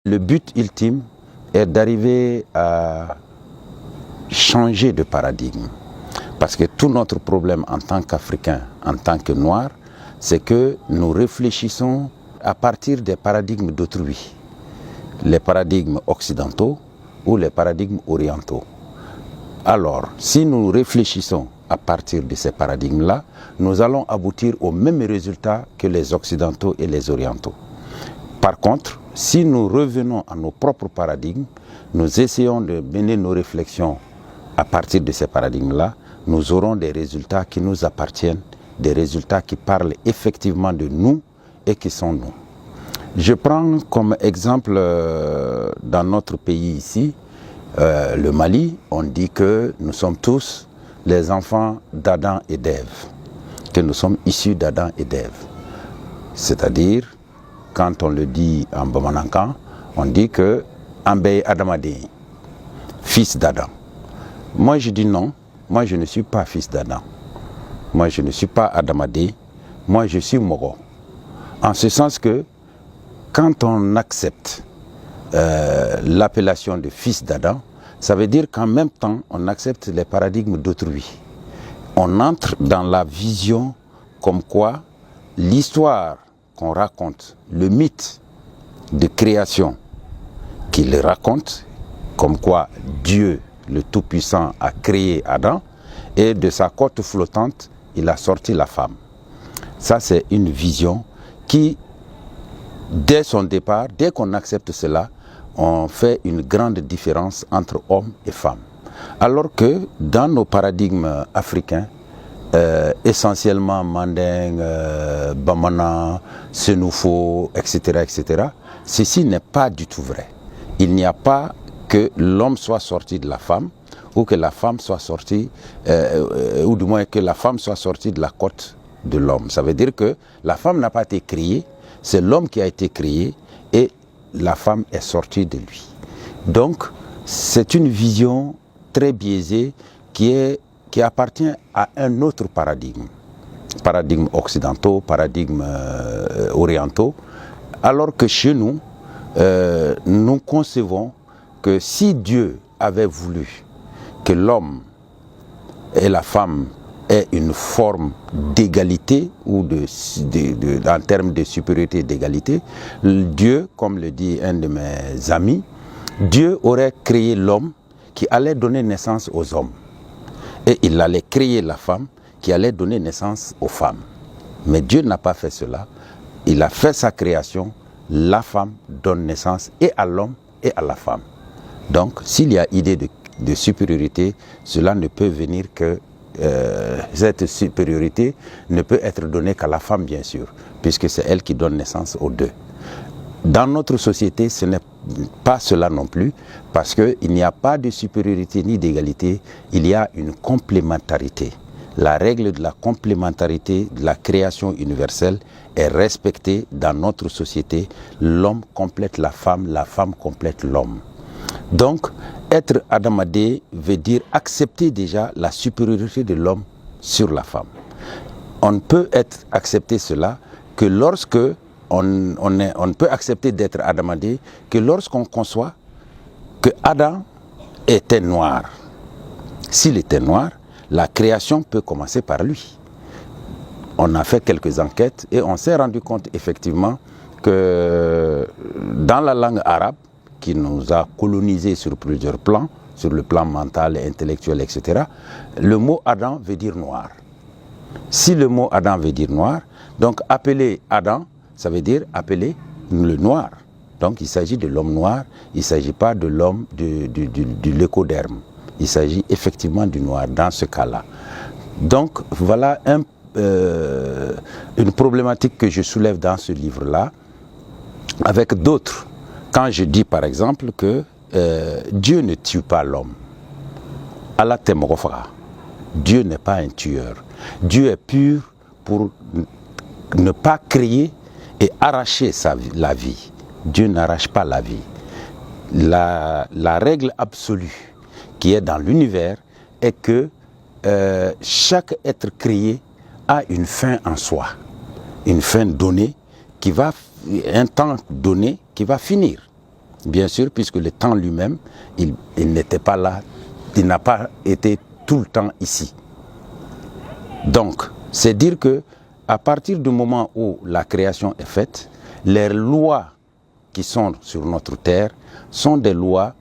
Le but ultime est d'arriver à changer de paradigme. Parce que tout notre problème en tant qu'Africains, en tant que Noirs, c'est que nous réfléchissons à partir des paradigmes d'autrui. Les paradigmes occidentaux ou les paradigmes orientaux. Alors, si nous réfléchissons à partir de ces paradigmes-là, nous allons aboutir au même résultat que les occidentaux et les orientaux. Par contre, si nous revenons à nos propres paradigmes, nous essayons de mener nos réflexions à partir de ces paradigmes-là, nous aurons des résultats qui nous appartiennent, des résultats qui parlent effectivement de nous et qui sont nous. Je prends comme exemple dans notre pays ici, le Mali, on dit que nous sommes tous les enfants d'Adam et d'Ève, que nous sommes issus d'Adam et d'Ève. C'est-à-dire, quand on le dit en Bamanankan, on dit que Ambey Adamadé, fils d'Adam. Moi je dis non, moi je ne suis pas fils d'Adam. Moi je ne suis pas Adamadé, moi je suis Moro. En ce sens que quand on accepte l'appellation de fils d'Adam, ça veut dire qu'en même temps on accepte les paradigmes d'autrui. On entre dans la vision comme quoi l'histoire qu'on raconte, le mythe de création qu'il raconte, comme quoi Dieu, le Tout-Puissant, a créé Adam, et de sa côte flottante, il a sorti la femme. Ça, c'est une vision qui, dès son départ, dès qu'on accepte cela, on fait une grande différence entre hommes et femmes. Alors que dans nos paradigmes africains, essentiellement Manding, Bamana, Senoufo, etc., ceci n'est pas du tout vrai. Il n'y a pas que l'homme soit sorti de la femme ou que la femme soit sortie, ou du moins que la femme soit sortie de la côte de l'homme. Ça veut dire que la femme n'a pas été créée, c'est l'homme qui a été créé et la femme est sortie de lui. Donc, c'est une vision très biaisée qui appartient à un autre paradigme. Paradigme occidentaux, paradigme orientaux. Alors que chez nous, nous concevons que si Dieu avait voulu que l'homme et la femme aient une forme d'égalité ou en termes de supériorité et d'égalité, Dieu, comme le dit un de mes amis, Dieu aurait créé l'homme qui allait donner naissance aux hommes. Et il allait créer la femme qui allait donner naissance aux femmes. Mais Dieu n'a pas fait cela. Il a fait sa création. La femme donne naissance et à l'homme et à la femme. Donc, s'il y a idée de supériorité, cela ne peut venir que... cette supériorité ne peut être donnée qu'à la femme, bien sûr, puisque c'est elle qui donne naissance aux deux. Dans notre société, ce n'est pas cela non plus, parce qu'il n'y a pas de supériorité ni d'égalité, il y a une complémentarité. La règle de la complémentarité de la création universelle est respectée dans notre société. L'homme complète la femme complète l'homme. Donc, être Adamadé veut dire accepter déjà la supériorité de l'homme sur la femme. On ne peut accepter cela que lorsque on ne peut accepter d'être Adamadé que lorsqu'on conçoit que Adam était noir. S'il était noir, la création peut commencer par lui. On a fait quelques enquêtes et on s'est rendu compte effectivement que dans la langue arabe, qui nous a colonisés sur plusieurs plans, sur le plan mental, intellectuel, etc., le mot Adam veut dire noir. Si le mot Adam veut dire noir, donc appeler Adam, ça veut dire appeler le noir. Donc il s'agit de l'homme noir, il ne s'agit pas de l'homme de l'écoderme. Il s'agit effectivement du noir dans ce cas-là. Donc voilà une problématique que je soulève dans ce livre-là, avec d'autres. Quand je dis par exemple que Dieu ne tue pas l'homme, Allah Temrofra, Dieu n'est pas un tueur. Dieu est pur pour ne pas créer et arracher la vie. Dieu n'arrache pas la vie. La règle absolue qui est dans l'univers est que chaque être créé a une fin en soi, une fin donnée qui va, un temps donné qui va finir. bien sûr, puisque le temps lui-même, il n'était pas là, il n'a pas été tout le temps ici. Donc, c'est dire que à partir du moment où la création est faite, les lois qui sont sur notre terre sont des lois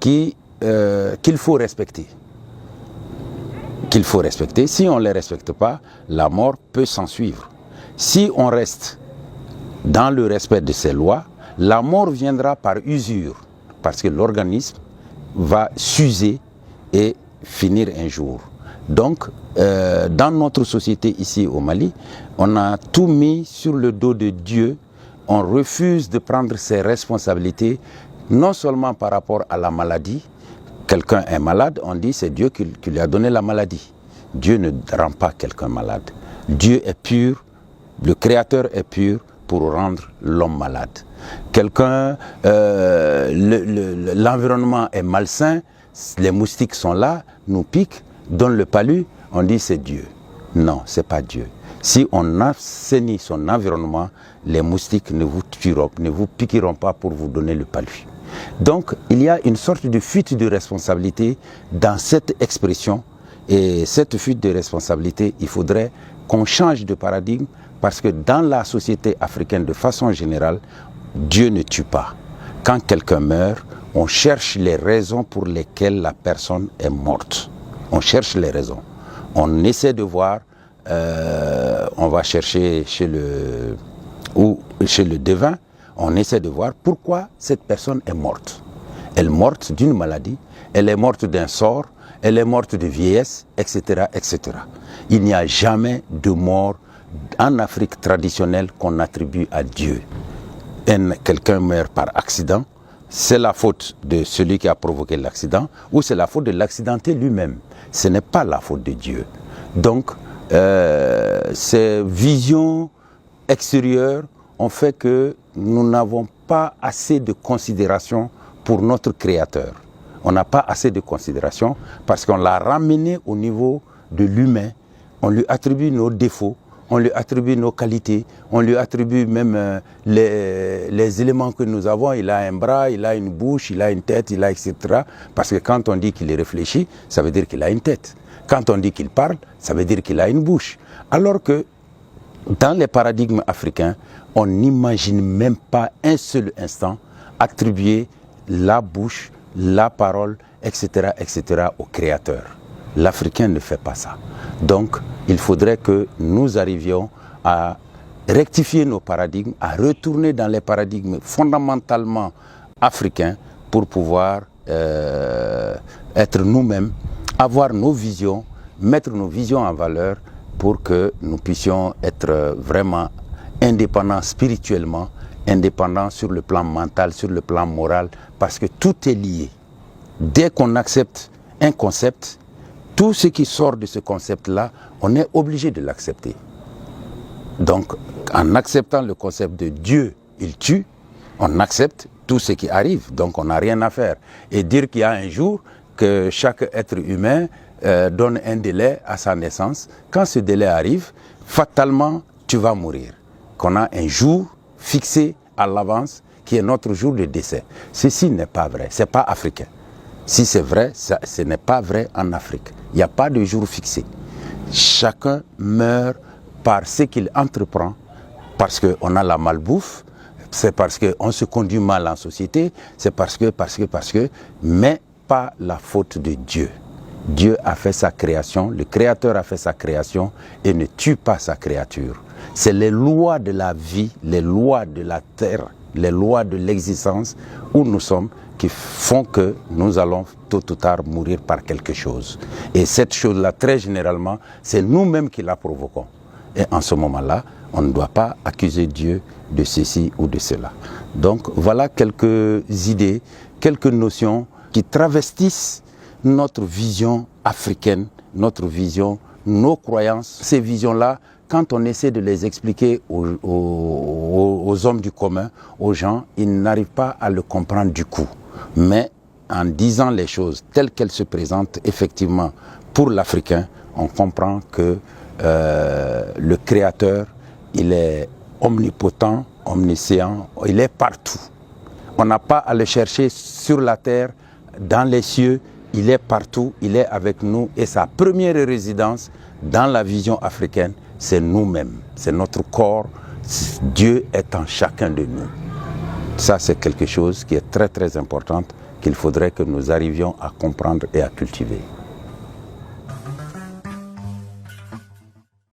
qu'il faut respecter. Qu'il faut respecter. Si on ne les respecte pas, la mort peut s'en suivre. Si on reste dans le respect de ces lois, la mort viendra par usure, parce que l'organisme va s'user et finir un jour. Donc, dans notre société ici au Mali, on a tout mis sur le dos de Dieu. On refuse de prendre ses responsabilités, non seulement par rapport à la maladie. Quelqu'un est malade, on dit c'est Dieu qui lui a donné la maladie. Dieu ne rend pas quelqu'un malade. Dieu est pur, le Créateur est pur pour rendre l'homme malade. Quelqu'un, l'environnement est malsain, les moustiques sont là, nous piquent, donnent le palu, on dit c'est Dieu. Non, c'est pas Dieu. Si on assainit son environnement, les moustiques ne vous tueront, ne vous piqueront pas pour vous donner le palu. Donc, il y a une sorte de fuite de responsabilité dans cette expression. Et cette fuite de responsabilité, il faudrait qu'on change de paradigme parce que dans la société africaine, de façon générale, Dieu ne tue pas. Quand quelqu'un meurt, on cherche les raisons pour lesquelles la personne est morte. On cherche les raisons. On essaie de voir, on va chercher chez le devin, on essaie de voir pourquoi cette personne est morte. Elle est morte d'une maladie, elle est morte d'un sort, elle est morte de vieillesse, etc., etc. Il n'y a jamais de mort en Afrique traditionnelle qu'on attribue à Dieu. Quelqu'un meurt par accident, c'est la faute de celui qui a provoqué l'accident ou c'est la faute de l'accidenté lui-même. Ce n'est pas la faute de Dieu. Donc, ces visions extérieures ont fait que nous n'avons pas assez de considération pour notre Créateur. On n'a pas assez de considération parce qu'on l'a ramené au niveau de l'humain. On lui attribue nos défauts, on lui attribue nos qualités, on lui attribue même les éléments que nous avons. Il a un bras, il a une bouche, il a une tête, il a etc. Parce que quand on dit qu'il réfléchit, ça veut dire qu'il a une tête. Quand on dit qu'il parle, ça veut dire qu'il a une bouche. Alors que dans les paradigmes africains, on n'imagine même pas un seul instant attribuer la bouche, la parole, etc., etc. au Créateur. L'Africain ne fait pas ça. Donc, il faudrait que nous arrivions à rectifier nos paradigmes, à retourner dans les paradigmes fondamentalement africains pour pouvoir être nous-mêmes, avoir nos visions, mettre nos visions en valeur pour que nous puissions être vraiment indépendants spirituellement, indépendants sur le plan mental, sur le plan moral, parce que tout est lié. Dès qu'on accepte un concept, tout ce qui sort de ce concept-là, on est obligé de l'accepter. Donc, en acceptant le concept de Dieu, il tue, on accepte tout ce qui arrive, donc on n'a rien à faire. Et dire qu'il y a un jour que chaque être humain donne un délai à sa naissance, quand ce délai arrive, fatalement, tu vas mourir. Qu'on a un jour fixé à l'avance, qui est notre jour de décès. Ceci n'est pas vrai, ce n'est pas africain. Si c'est vrai, ce n'est pas vrai en Afrique. Il n'y a pas de jour fixé. Chacun meurt par ce qu'il entreprend, parce qu'on a la malbouffe, c'est parce qu'on se conduit mal en société, c'est parce que, mais pas la faute de Dieu. Dieu a fait sa création, le Créateur a fait sa création et ne tue pas sa créature. C'est les lois de la vie, les lois de la terre, les lois de l'existence où nous sommes qui font que nous allons tôt ou tard mourir par quelque chose. Et cette chose-là, très généralement, c'est nous-mêmes qui la provoquons. Et en ce moment-là, on ne doit pas accuser Dieu de ceci ou de cela. Donc voilà quelques idées, quelques notions qui travestissent notre vision africaine, notre vision, nos croyances. Ces visions-là, quand on essaie de les expliquer aux hommes du commun, aux gens, ils n'arrivent pas à le comprendre du coup. Mais en disant les choses telles qu'elles se présentent, effectivement, pour l'Africain, on comprend que le Créateur, il est omnipotent, omniscient, il est partout. On n'a pas à le chercher sur la terre, dans les cieux. Il est partout, il est avec nous. Et sa première résidence dans la vision africaine, c'est nous-mêmes. C'est notre corps. Dieu est en chacun de nous. Ça, c'est quelque chose qui est très très important qu'il faudrait que nous arrivions à comprendre et à cultiver.